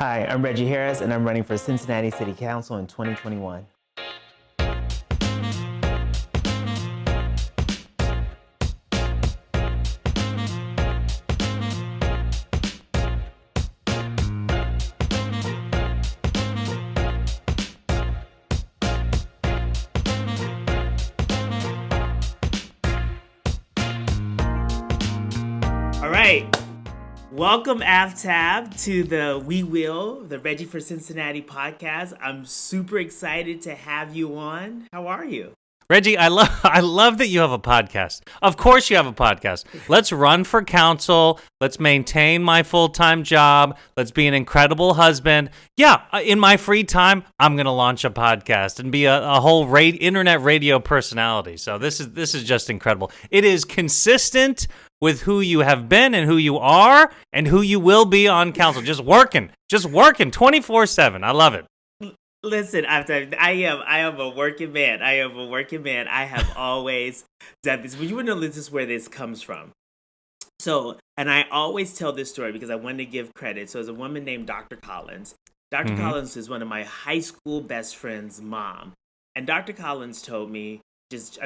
Hi, I'm Reggie Harris, and I'm running for Cincinnati City Council in 2021. All right. Welcome, Aftab, to the Reggie for Cincinnati podcast. I'm super excited to have you on. How are you? Reggie, I love that you have a podcast. Of course you have a podcast. Let's run for council. Let's maintain my full-time job. Let's be an incredible husband. Yeah, in my free time, I'm going to launch a podcast and be a whole internet radio personality. So this is just incredible. It is consistent with who you have been and who you are and who you will be on council. Just working 24/7. I love it. Listen, I am a working man. I have always done this. But you would know this is where this comes from. So, and I always tell this story because I wanted to give credit. So, there's a woman named Dr. Collins. Dr. Collins is one of my high school best friend's mom. And Dr. Collins told me,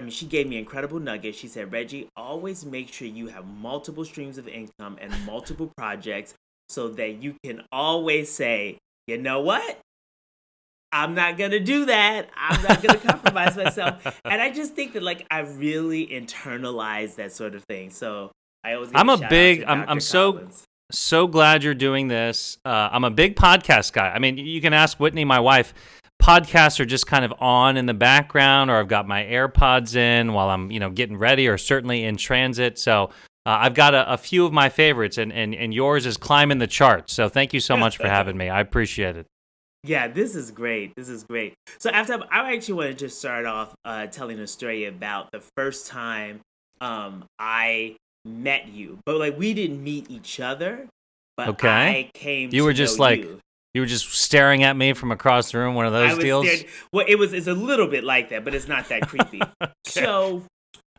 she gave me incredible nuggets. She said, Reggie, always make sure you have multiple streams of income and multiple projects so that you can always say, you know what? I'm not going to do that. I'm not going to compromise myself. And I just think that I really internalized that sort of thing. So I always give I'm so glad you're doing this. I'm a big podcast guy. I mean, you can ask Whitney, my wife. Podcasts are just kind of on in the background, or I've got my AirPods in while I'm, getting ready, or certainly in transit. So I've got a few of my favorites, and yours is climbing the charts. So thank you so much for having me. I appreciate it. Yeah, this is great. So after I actually wanted to start off telling a story about the first time I met you, but we didn't meet each other. But okay. I came. You were just you were just staring at me from across the room. One of those deals. Well, it's a little bit like that, but it's not that creepy. Okay. So,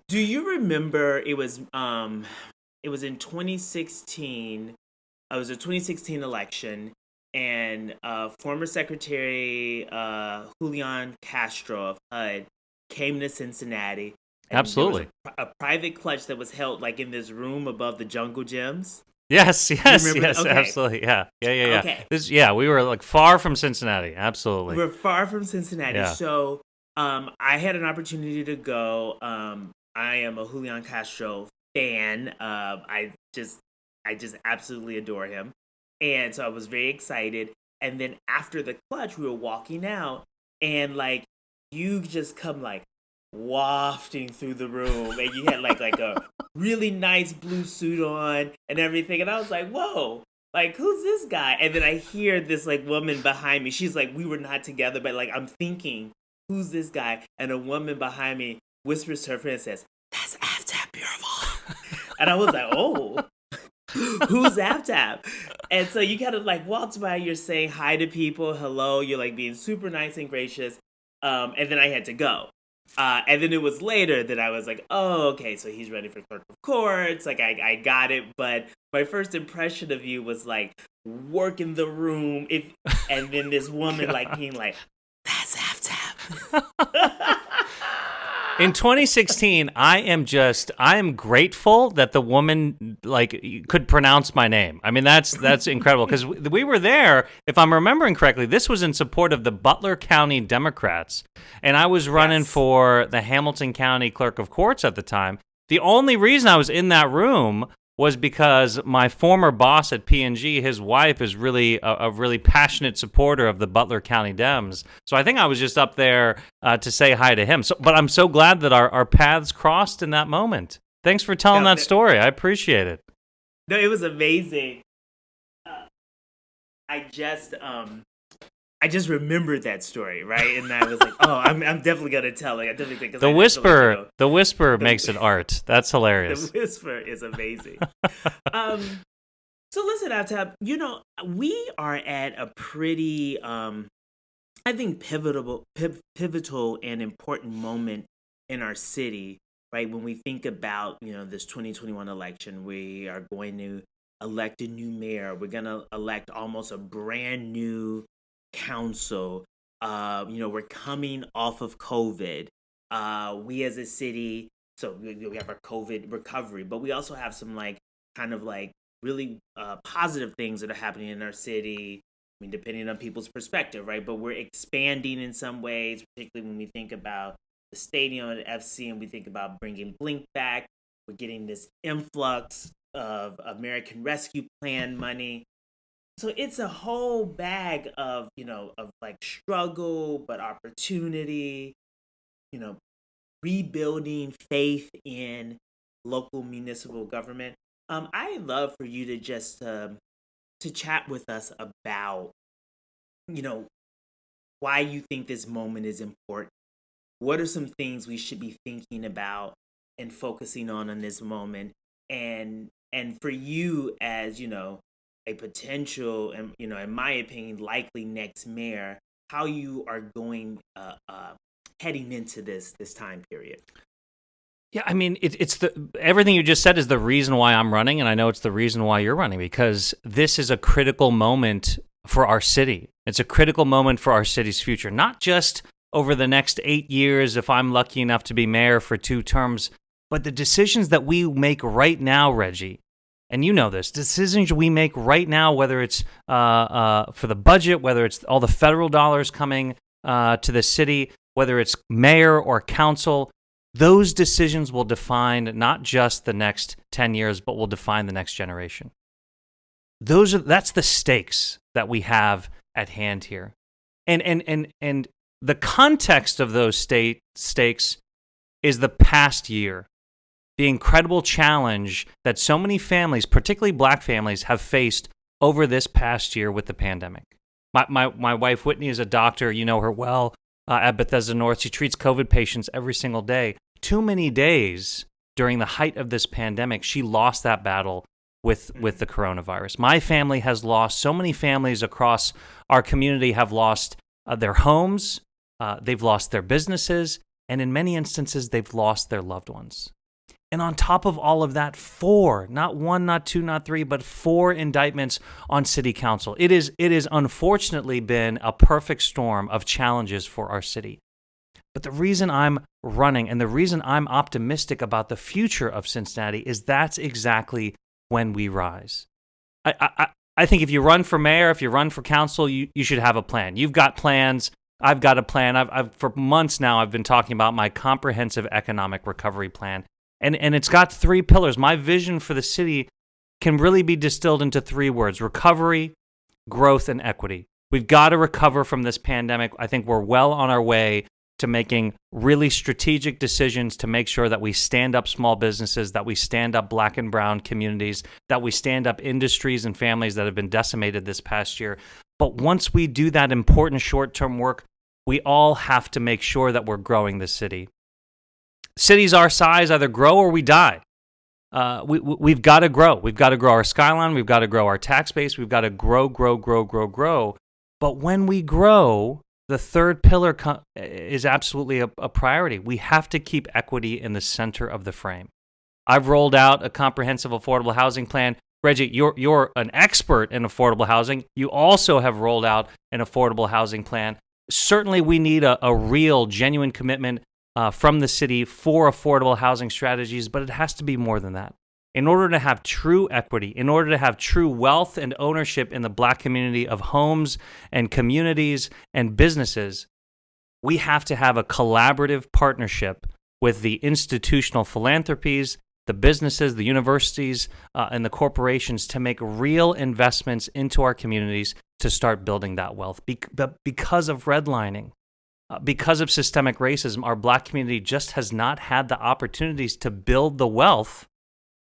do you remember? It was in 2016. It was a 2016 election. And former Secretary Julian Castro of HUD came to Cincinnati. Absolutely. There was a private clutch that was held in this room above the Jungle Gyms. Yes, okay. Absolutely. Yeah. Okay. We were far from Cincinnati. Absolutely. We're far from Cincinnati. Yeah. So I had an opportunity to go. I am a Julian Castro fan. I just absolutely adore him. And so I was very excited. And then after the clutch, we were walking out, and you just come wafting through the room, and you had a really nice blue suit on and everything. And I was like, whoa, who's this guy? And then I hear this woman behind me. She's we were not together, but I'm thinking, who's this guy? And a woman behind me whispers to her friend and says, that's Aftab Pureval. And I was like, oh. Who's Aftab? And so you kind of walked by, you're saying hi to people, hello, you're being super nice and gracious. And then I had to go. And then it was later that I was like, oh, okay, so he's ready for clerk of courts. I got it. But my first impression of you was working the room. And then this woman being that's Aftab. In 2016, I am grateful that the woman could pronounce my name. I mean, that's incredible, because we were there. If I'm remembering correctly, this was in support of the Butler County Democrats, and I was running for the Hamilton County Clerk of Courts at the time. The only reason I was in that room was because my former boss at P&G, his wife, is really a really passionate supporter of the Butler County Dems. So I think I was just up there to say hi to him. But I'm so glad that our paths crossed in that moment. Thanks for telling that story. I appreciate it. No, it was amazing. I just remembered that story, right? And I was like, oh, I'm definitely gonna tell it. I definitely think the whisper makes it art. That's hilarious. The whisper is amazing. So listen, Aftab, we are at a pretty, I think pivotal and important moment in our city, right? When we think about this 2021 election, we are going to elect a new mayor. We're gonna elect almost a brand new council. We're coming off of COVID. We as a city, so we have our COVID recovery, but we also have some like kind of like really positive things that are happening in our city. I mean, depending on people's perspective, right? But we're expanding in some ways, particularly when we think about the stadium at FC and we think about bringing Blink back. We're getting this influx of American Rescue Plan money. So it's a whole bag of, of like struggle, but opportunity, you know, rebuilding faith in local municipal government. I'd love for you to just to chat with us about, you know, why you think this moment is important. What are some things we should be thinking about and focusing on in this moment? And for you as, a potential and, in my opinion, likely next mayor, how you are going heading into this time period. Yeah, I mean, it's everything you just said is the reason why I'm running, and I know it's the reason why you're running, because this is a critical moment for our city. It's a critical moment for our city's future, not just over the next 8 years if I'm lucky enough to be mayor for 2 terms, but the decisions that we make right now, Reggie, and you know this, decisions we make right now, whether it's for the budget, whether it's all the federal dollars coming to the city, whether it's mayor or council, those decisions will define not just the next 10 years, but will define the next generation. That's the stakes that we have at hand here. And the context of those stakes is the past year, the incredible challenge that so many families, particularly Black families, have faced over this past year with the pandemic. My wife, Whitney, is a doctor. You know her well at Bethesda North. She treats COVID patients every single day. Too many days during the height of this pandemic, she lost that battle with the coronavirus. My family has lost, so many families across our community have lost their homes, they've lost their businesses, and in many instances, they've lost their loved ones. And on top of all of that, 4, not 1, not 2, not 3, but 4 indictments on city council. It is unfortunately been a perfect storm of challenges for our city. But the reason I'm running and the reason I'm optimistic about the future of Cincinnati is that's exactly when we rise. I think if you run for mayor, if you run for council, you should have a plan. You've got plans. I've got a plan. I've for months now, I've been talking about my comprehensive economic recovery plan. And it's got 3 pillars. My vision for the city can really be distilled into 3 words: recovery, growth, and equity. We've got to recover from this pandemic. I think we're well on our way to making really strategic decisions to make sure that we stand up small businesses, that we stand up Black and brown communities, that we stand up industries and families that have been decimated this past year. But once we do that important short-term work, we all have to make sure that we're growing the city. Cities our size either grow or we die. We've got to grow. We've got to grow our skyline. We've got to grow our tax base. We've got to grow. But when we grow, the 3rd pillar is absolutely a priority. We have to keep equity in the center of the frame. I've rolled out a comprehensive affordable housing plan. Reggie, you're an expert in affordable housing. You also have rolled out an affordable housing plan. Certainly, we need a real, genuine commitment from the city for affordable housing strategies, but it has to be more than that. In order to have true equity, in order to have true wealth and ownership in the Black community of homes and communities and businesses, we have to have a collaborative partnership with the institutional philanthropies, the businesses, the universities, and the corporations to make real investments into our communities to start building that wealth. But because of redlining, because of systemic racism, our Black community just has not had the opportunities to build the wealth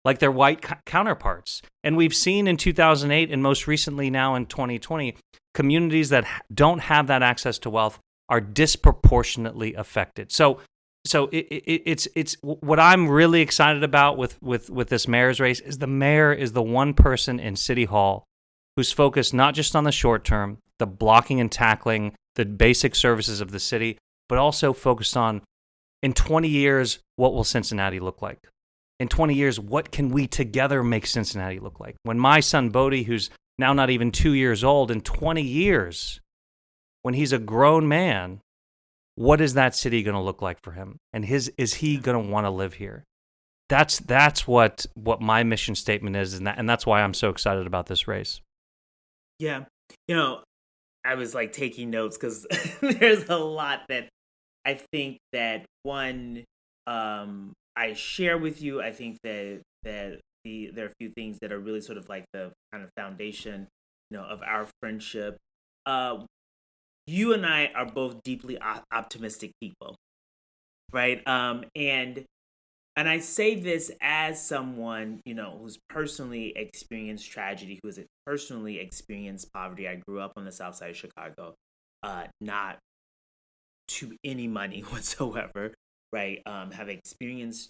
like their white counterparts. And we've seen in 2008 and most recently now in 2020, communities that don't have that access to wealth are disproportionately affected. So it's what I'm really excited about with this mayor's race is the mayor is the one person in City Hall who's focused not just on the short term, the blocking and tackling, the basic services of the city, but also focused on, in 20 years, what will Cincinnati look like? in 20 years, what can we together make Cincinnati look like? When my son Bodie, who's now not even 2 years old, in 20 years, when he's a grown man, what is that city going to look like for him? And is he going to want to live here? That's what my mission statement is, and that's why I'm so excited about this race. Yeah. I was like taking notes because there's a lot that I think that I share with you. I think that there are a few things that are really sort of like the kind of foundation, of our friendship. You and I are both deeply optimistic people, right? And I say this as someone, who's personally experienced tragedy, who has personally experienced poverty. I grew up on the south side of Chicago, not to any money whatsoever, right? Have experienced,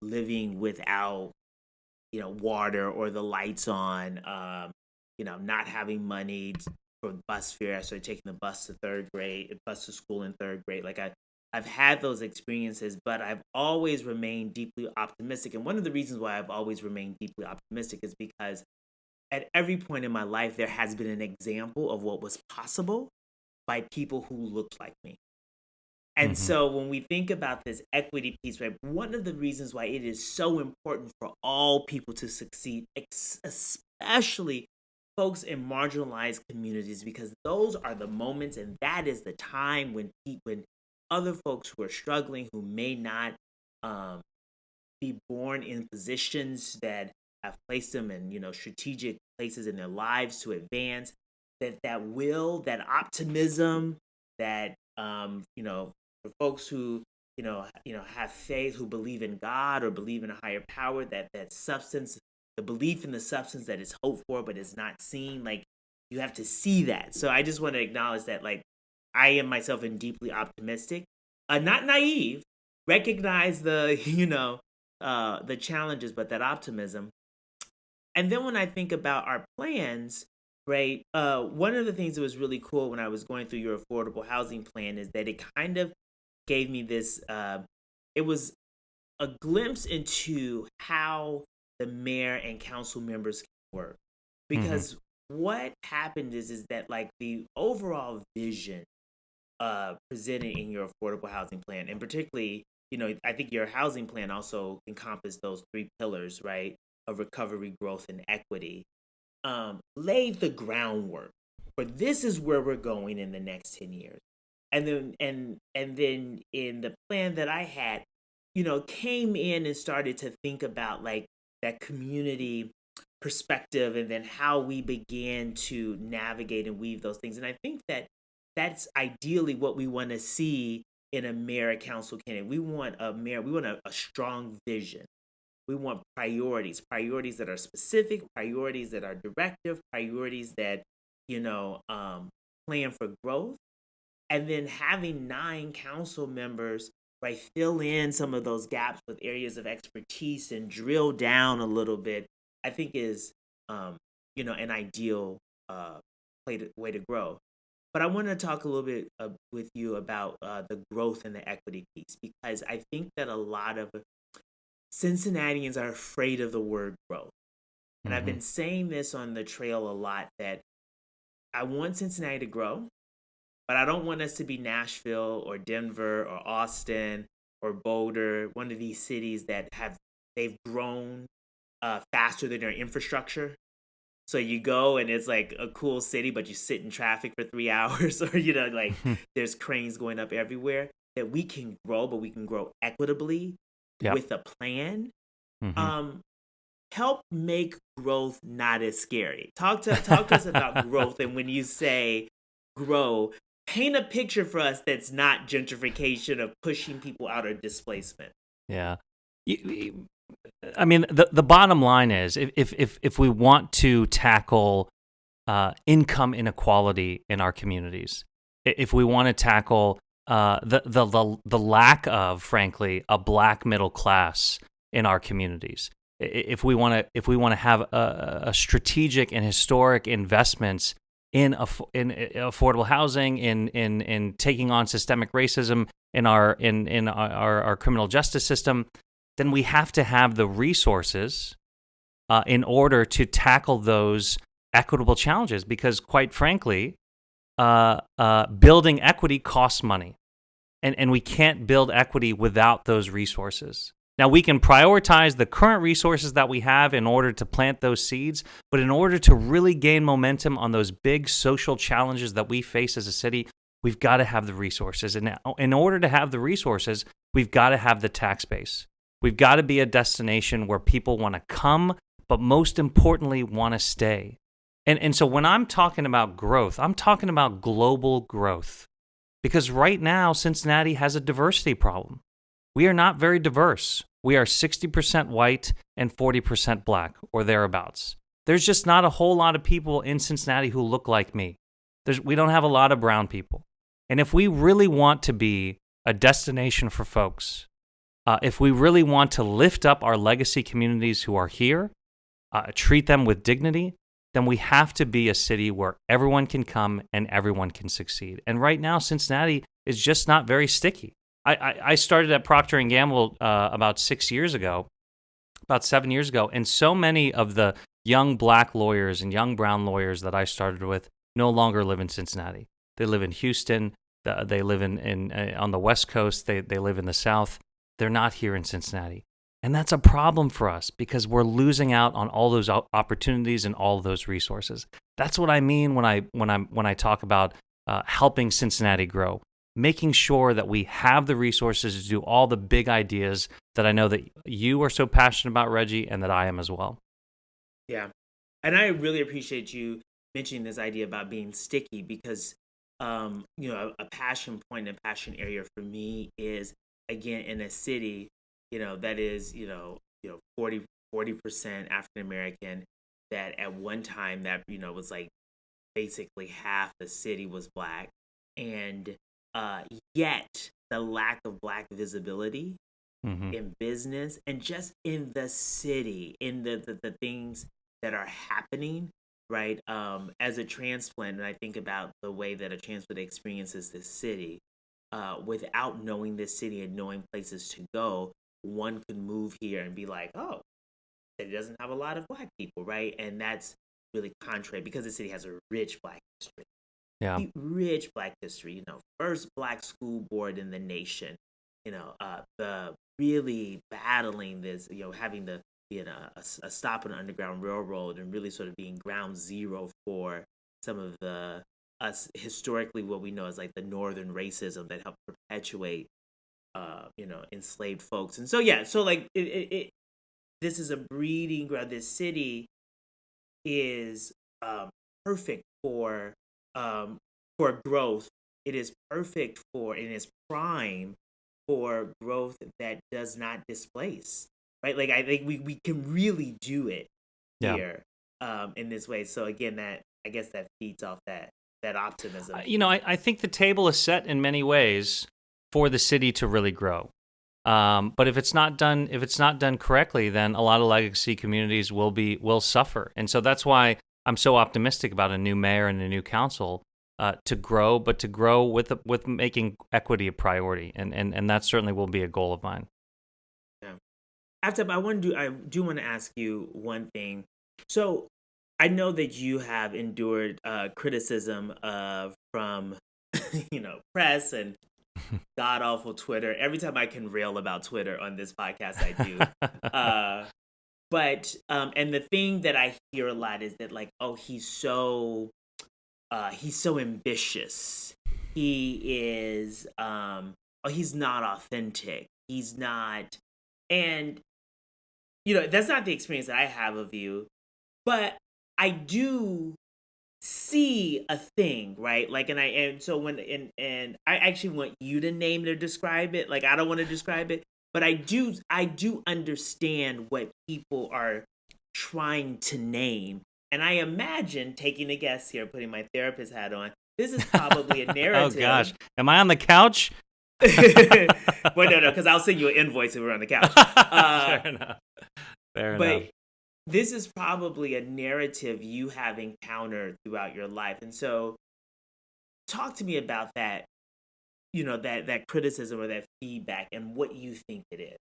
living without, water or the lights on, not having money for bus fare. I started taking the bus to school in third grade. Like I've had those experiences, but I've always remained deeply optimistic. And one of the reasons why I've always remained deeply optimistic is because at every point in my life, there has been an example of what was possible by people who looked like me. And so when we think about this equity piece, right, one of the reasons why it is so important for all people to succeed, especially folks in marginalized communities, because those are the moments and that is the time when other folks who are struggling, who may not be born in positions that have placed them in, strategic places in their lives to advance, that will, that optimism, that, for folks who, have faith, who believe in God or believe in a higher power, that substance, the belief in the substance that is hoped for but is not seen, like you have to see that. So I just want to acknowledge that, like, I am myself and deeply optimistic, not naive, recognize the, the challenges, but that optimism. And then when I think about our plans, right, one of the things that was really cool when I was going through your affordable housing plan is that it kind of gave me this, it was a glimpse into how the mayor and council members can work. Because what happened is that like the overall vision presented in your affordable housing plan, and particularly, I think your housing plan also encompassed those three pillars, right, of recovery, growth, and equity, laid the groundwork for this is where we're going in the next 10 years. And then in the plan that I had, came in and started to think about like that community perspective and then how we began to navigate and weave those things. And I think that that's ideally what we want to see in a mayor and council candidate. We want a mayor, we want a strong vision. We want priorities that are specific, priorities that are directive, priorities that, plan for growth. And then having 9 council members, right, fill in some of those gaps with areas of expertise and drill down a little bit, I think is, an ideal way to grow. But I want to talk a little bit with you about the growth and the equity piece, because I think that a lot of Cincinnatians are afraid of the word growth. And I've been saying this on the trail a lot, that I want Cincinnati to grow, but I don't want us to be Nashville or Denver or Austin or Boulder, one of these cities that they've grown faster than their infrastructure. So you go and it's like a cool city, but you sit in traffic for 3 hours, or there's cranes going up everywhere. That we can grow, but we can grow equitably with a plan. Help make growth not as scary. Talk to us about growth, and when you say grow, paint a picture for us that's not gentrification of pushing people out or displacement. Yeah. I mean, the bottom line is if we want to tackle income inequality in our communities, if we want to tackle the lack of, frankly, a black middle class in our communities, if we want to have a strategic and historic investments in affordable housing, in taking on systemic racism in our criminal justice system, then we have to have the resources in order to tackle those equitable challenges. Because quite frankly, building equity costs money. And we can't build equity without those resources. Now, we can prioritize the current resources that we have in order to plant those seeds, but in order to really gain momentum on those big social challenges that we face as a city, we've got to have the resources. And in order to have the resources, we've got to have the tax base. We've got to be a destination where people want to come, but most importantly, want to stay. And so when I'm talking about growth, I'm talking about global growth. Because right now, Cincinnati has a diversity problem. We are not very diverse. We are 60% white and 40% black, or thereabouts. There's just not a whole lot of people in Cincinnati who look like me. We don't have a lot of brown people. And if we really want to be a destination for folks, if we really want to lift up our legacy communities who are here, treat them with dignity, then we have to be a city where everyone can come and everyone can succeed. And right now, Cincinnati is just not very sticky. I started at Procter & Gamble about 7 years ago, and so many of the young black lawyers and young brown lawyers that I started with no longer live in Cincinnati. They live in Houston. They live on the West Coast. They live in the South. They're not here in Cincinnati. And that's a problem for us because we're losing out on all those opportunities and all those resources. That's what I mean when I talk about helping Cincinnati grow, making sure that we have the resources to do all the big ideas that I know that you are so passionate about, Reggie, and that I am as well. Yeah. And I really appreciate you mentioning this idea about being sticky because, a passion point and passion area for me is, again, in a city, that is, 40% African American, that at one time that, was like basically half the city was black. And yet the lack of black visibility in business and just in the city, in the things that are happening, right? As a transplant, and I think about the way that a transplant experiences this city, without knowing this city and knowing places to go, one could move here and be like, oh, it doesn't have a lot of black people, right? And that's really contrary because the city has a rich black history. Yeah. Rich black history, first black school board in the nation, the really battling this, having the a stop on the Underground Railroad and really sort of being ground zero for some of the historically what we know as like the northern racism that helped perpetuate enslaved folks. And so like this is a breeding ground. This city is perfect for growth. It is perfect and is prime for growth that does not displace. Right? Like I think we can really do it here in this way. So again, I guess that feeds off that optimism. I think the table is set in many ways for the city to really grow. But if it's not done correctly, then a lot of legacy communities will suffer. And so that's why I'm so optimistic about a new mayor and a new council to grow, but to grow with making equity a priority, and that certainly will be a goal of mine. Yeah. Aftab, I do want to ask you one thing. So I know that you have endured criticism from press and god awful Twitter. Every time I can rail about Twitter on this podcast, I do. But and the thing that I hear a lot is that like, oh, he's so ambitious. He is he's not authentic. He's not, and that's not the experience that I have of you, but I do see a thing, right? Like, and so when I actually want you to name it or describe it. Like, I don't want to describe it, but I do understand what people are trying to name. And I imagine, taking a guess here, putting my therapist hat on, this is probably a narrative. Oh gosh, am I on the couch? Well, no, because I'll send you an invoice if we're on the couch. Fair enough. This is probably a narrative you have encountered throughout your life. And so talk to me about that, that criticism or that feedback and what you think it is.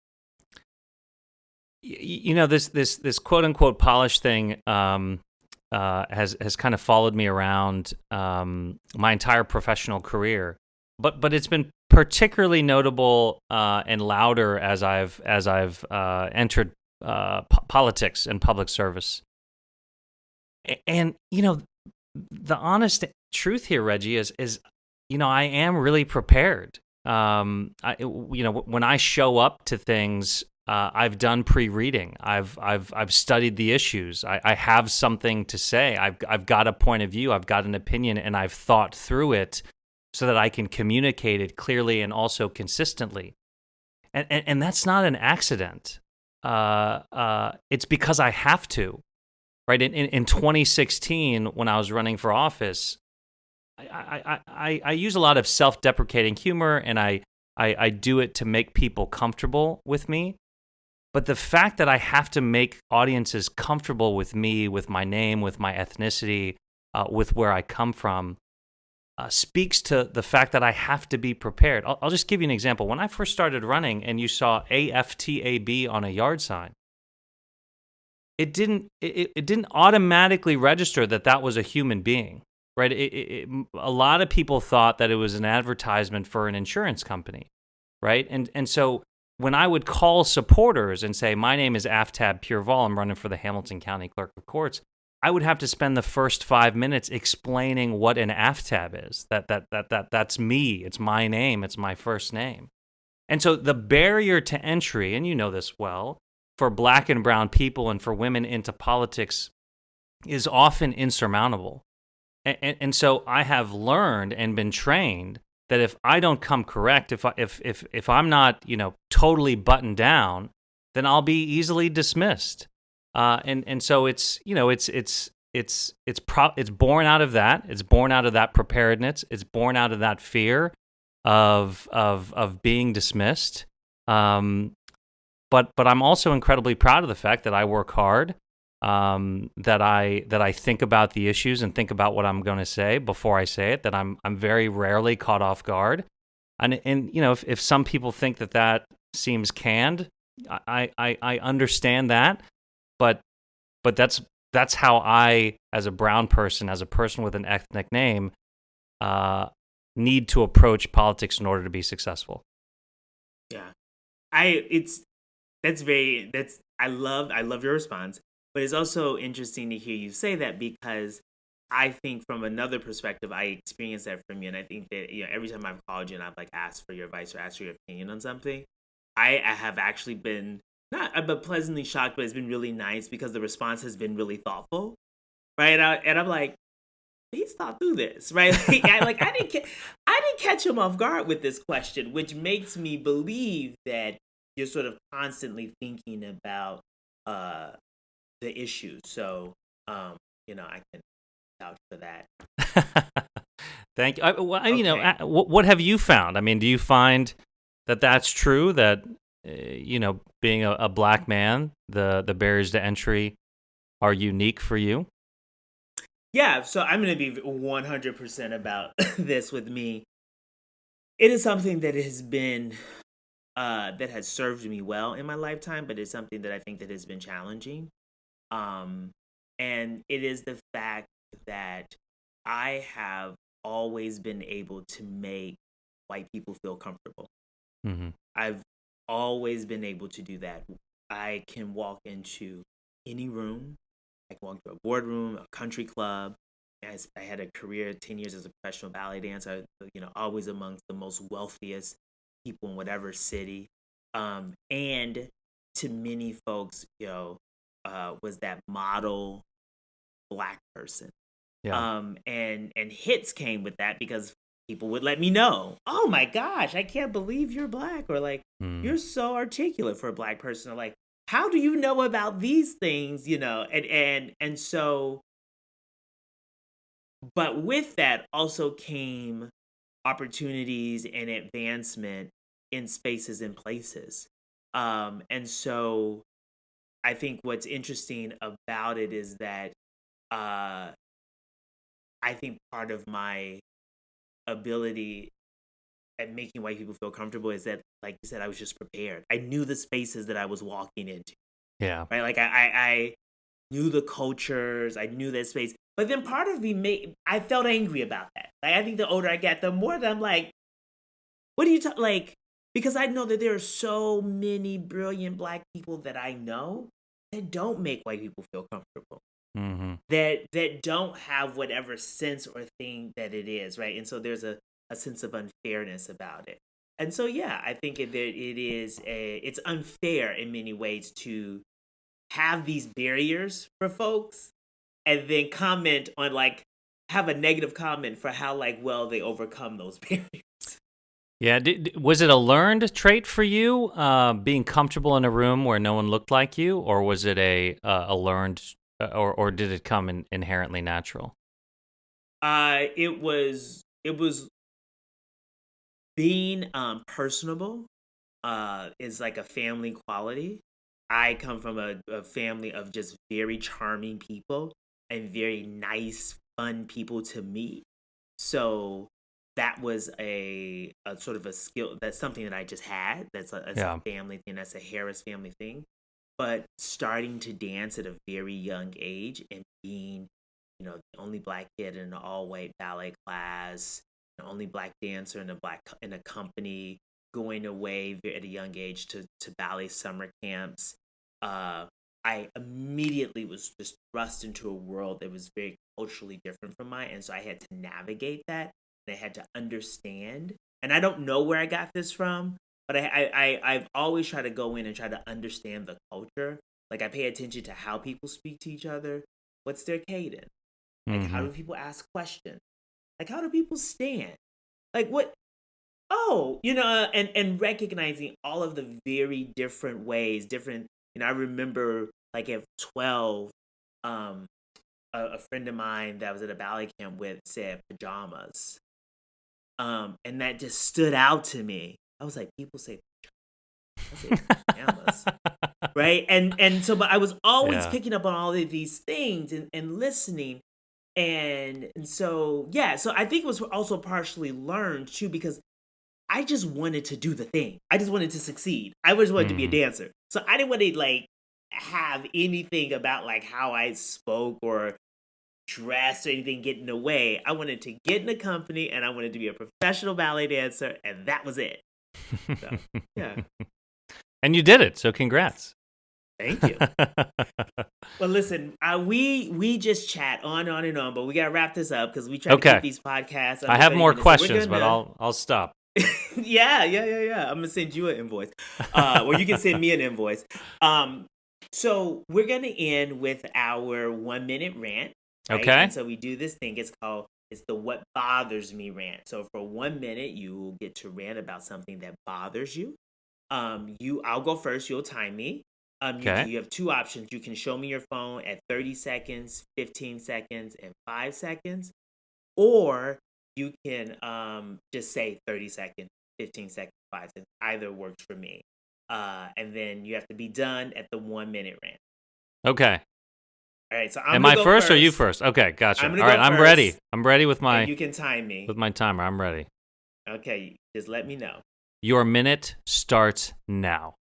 This quote unquote polish thing has kind of followed me around my entire professional career, but it's been particularly notable and louder as I've entered politics and public service. And the honest truth here, Reggie, is I am really prepared. When I show up to things, I've done pre-reading. I've studied the issues. I have something to say. I've got a point of view. I've got an opinion, and I've thought through it so that I can communicate it clearly and also consistently. And that's not an accident. It's because I have to. Right, in 2016, when I was running for office, I use a lot of self-deprecating humor, and I do it to make people comfortable with me. But the fact that I have to make audiences comfortable with me, with my name, with my ethnicity, with where I come from, speaks to the fact that I have to be prepared. I'll just give you an example. When I first started running, and you saw AFTAB on a yard sign, it didn't automatically register that was a human being, right? A lot of people thought that it was an advertisement for an insurance company, right? And so when I would call supporters and say, my name is Aftab Pureval, I'm running for the Hamilton County Clerk of Courts, I would have to spend the first 5 minutes explaining what an Aftab is. That's me. It's my name. It's my first name. And so the barrier to entry, and you know this well, for Black and brown people and for women into politics is often insurmountable. And so I have learned and been trained that if I don't come correct, if I'm not, totally buttoned down, then I'll be easily dismissed. And so it's born out of that. It's born out of that preparedness. It's born out of that fear of being dismissed. But I'm also incredibly proud of the fact that I work hard, that I think about the issues and think about what I'm going to say before I say it. That I'm very rarely caught off guard, and if some people think that seems canned, I understand that, but that's how I, as a brown person, as a person with an ethnic name, need to approach politics in order to be successful. Yeah, I love your response, but it's also interesting to hear you say that, because I think from another perspective, I experienced that from you, and I think that every time I've called you and I've asked for your advice or asked for your opinion on something, I have actually been but pleasantly shocked, but it's been really nice because the response has been really thoughtful, right? And I'm like, he's thought through this, right? I didn't catch him off guard with this question, which makes me believe that you're sort of constantly thinking about the issues. So, I can vouch for that. Thank you. What have you found? I mean, do you find that that's true? That being a Black man, the barriers to entry are unique for you? Yeah. So I'm going to be 100% about this with me. It is something that has been that has served me well in my lifetime, but it's something that I think that has been challenging. And it is the fact that I have always been able to make white people feel comfortable. Mm-hmm. I've always been able to do that. I can walk into any room. I can walk into a boardroom, a country club. I had a career, 10 years as a professional ballet dancer, always amongst the most wealthiest people in whatever city. And to many folks, was that model Black person. Yeah. And hits came with that because people would let me know, oh my gosh, I can't believe you're Black, or you're so articulate for a Black person, or how do you know about these things, and so, but with that also came opportunities and advancement in spaces and places. And so I think what's interesting about it is that I think part of my ability at making white people feel comfortable is that, like you said, I was just prepared. I knew the spaces that I was walking into. Yeah. right? Like I knew the cultures, I knew that space. But then part of me I felt angry about that. Like I think the older I get, the more that I'm like, what do you like? Because I know that there are so many brilliant Black people that I know that don't make white people feel comfortable. Mm-hmm. That don't have whatever sense or thing that it is, right? And so there's a sense of unfairness about it. And so yeah, I think it's unfair in many ways to have these barriers for folks and then comment on like have a negative comment for how like well they overcome those barriers. Yeah. Was it a learned trait for you, being comfortable in a room where no one looked like you, or was it a learned, or did it come inherently natural? It was being personable is like a family quality. I come from a family of just very charming people and very nice, fun people to meet. So that was a sort of a skill. That's something that I just had. That's Yeah. a family thing. That's a Harris family thing. But starting to dance at a very young age and being, the only Black kid in an all-white ballet class, the only Black dancer in a company, going away at a young age to ballet summer camps. I immediately was just thrust into a world that was very culturally different from mine, and so I had to navigate that, and I had to understand. And I don't know where I got this from, but I've always tried to go in and try to understand the culture. Like I pay attention to how people speak to each other. What's their cadence? Like how Mm-hmm. do people ask questions? Like how do people stand? Like what? Oh, and recognizing all of the very different ways, different. I remember like at 12, um, a friend of mine that was at a ballet camp with said pajamas, and that just stood out to me. I was like, people say, I say pajamas, right? And so, but I was always Yeah. picking up on all of these things and listening, and so yeah, so I think it was also partially learned too because I just wanted to do the thing. I just wanted to succeed. I just wanted to be a Mm-hmm. dancer. So I didn't want to like have anything about like how I spoke or dressed or anything get in the way. I wanted to get in a company and I wanted to be a professional ballet dancer, and that was it. So yeah. And you did it, so congrats. Thank you. Well, listen, we just chat on and on, but we gotta wrap this up because we try to Okay. keep these podcasts. I Under have 30 more minutes. So we're questions, but gonna- I'll stop. yeah. I'm gonna send you an invoice, or you can send me an invoice. So we're gonna end with our 1 minute rant. Right? Okay. And so we do this thing. It's the what bothers me rant. So for 1 minute, you will get to rant about something that bothers you. I'll go first. You'll time me. Okay. You have two options. You can show me your phone at 30 seconds, 15 seconds, and 5 seconds, or you can just say 30 seconds, 15 seconds, 5 seconds. Either works for me. And then you have to be done at the 1 minute rant. Okay. All right. So Am I first or you first? Okay, gotcha. I'm All gonna right, go I'm first, ready. I'm ready with and you can time me. my timer. I'm ready. Okay. Just let me know. Your minute starts now.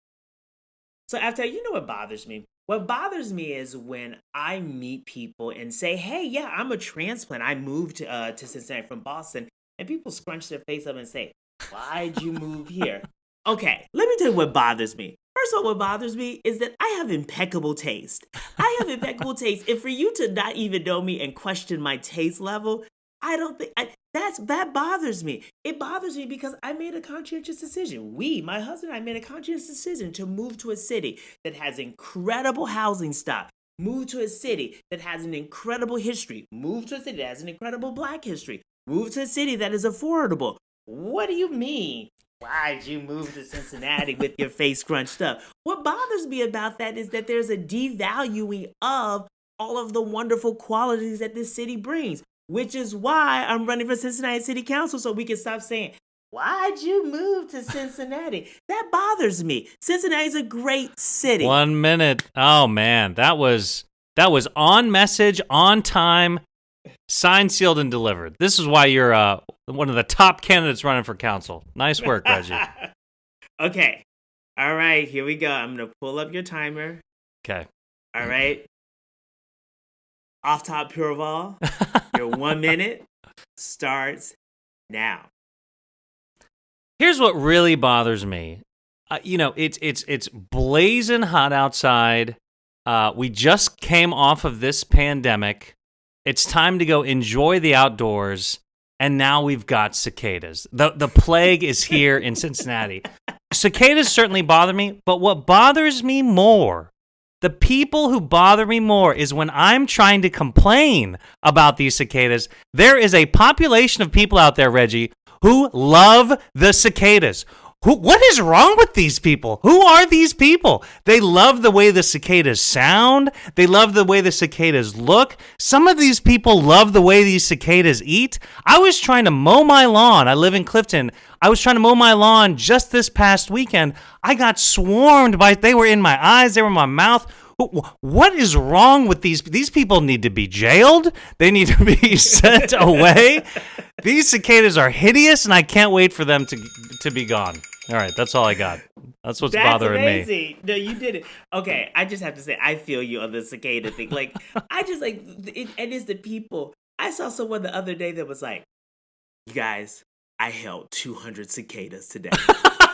So after you know what bothers me? What bothers me is when I meet people and say, "Hey, yeah, I'm a transplant. I moved to Cincinnati from Boston," and people scrunch their face up and say, "Why'd you move here?" Okay, let me tell you what bothers me. First of all, what bothers me is that I have impeccable taste. I have impeccable taste, and for you to not even know me and question my taste level, I don't think that bothers me. It bothers me because I made a conscientious decision. My husband and I made a conscientious decision to move to a city that has incredible housing stock. Move to a city that has an incredible history. Move to a city that has an incredible Black history. Move to a city that is affordable. What do you mean? Why'd you move to Cincinnati with your face scrunched up? What bothers me about that is that there's a devaluing of all of the wonderful qualities that this city brings, which is why I'm running for Cincinnati City Council so we can stop saying, "Why'd you move to Cincinnati?" That bothers me. Cincinnati's a great city. 1 minute. Oh man, that was on message, on time, signed, sealed, and delivered. This is why you're one of the top candidates running for council. Nice work, Reggie. Okay. All right, here we go. I'm going to pull up your timer. Okay. All right. Aftab Pureval, your 1 minute starts now. Here's what really bothers me. It's blazing hot outside. We just came off of this pandemic. It's time to go enjoy the outdoors, and now we've got cicadas. The plague is here in Cincinnati. Cicadas certainly bother me, but what bothers me more, the people who bother me more, is when I'm trying to complain about these cicadas. There is a population of people out there, Reggie, who love the cicadas. What is wrong with these people? Who are these people? They love the way the cicadas sound. They love the way the cicadas look. Some of these people love the way these cicadas eat. I was trying to mow my lawn. I live in Clifton. I was trying to mow my lawn just this past weekend. I got swarmed by, they were in my eyes, they were in my mouth. What is wrong with these? These people need to be jailed. They need to be sent away. These cicadas are hideous, and I can't wait for them to be gone. All right, that's all I got. That's what's bothering amazing. me. No, you did it. Okay, I just have to say, I feel you on the cicada thing. Like, I just like, it is the people. I saw someone the other day that was like, you guys, I held 200 cicadas today.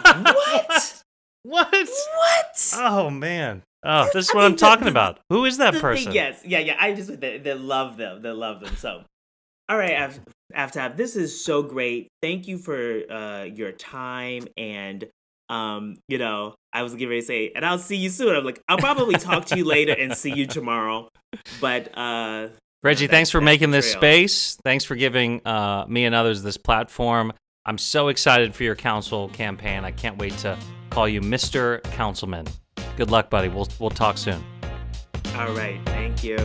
What? What? Oh, man. Oh, this is what I'm talking about. Who is that person? Yes. Yeah. I just, they love them. They love them. So, all right, Aftab, this is so great. Thank you for your time. And, I was getting ready to say, and I'll see you soon. I'm like, I'll probably talk to you later and see you tomorrow. But, Reggie, thanks for making this space. Thanks for giving me and others this platform. I'm so excited for your council campaign. I can't wait to call you Mr. Councilman. Good luck, buddy. We'll talk soon. All right. Thank you.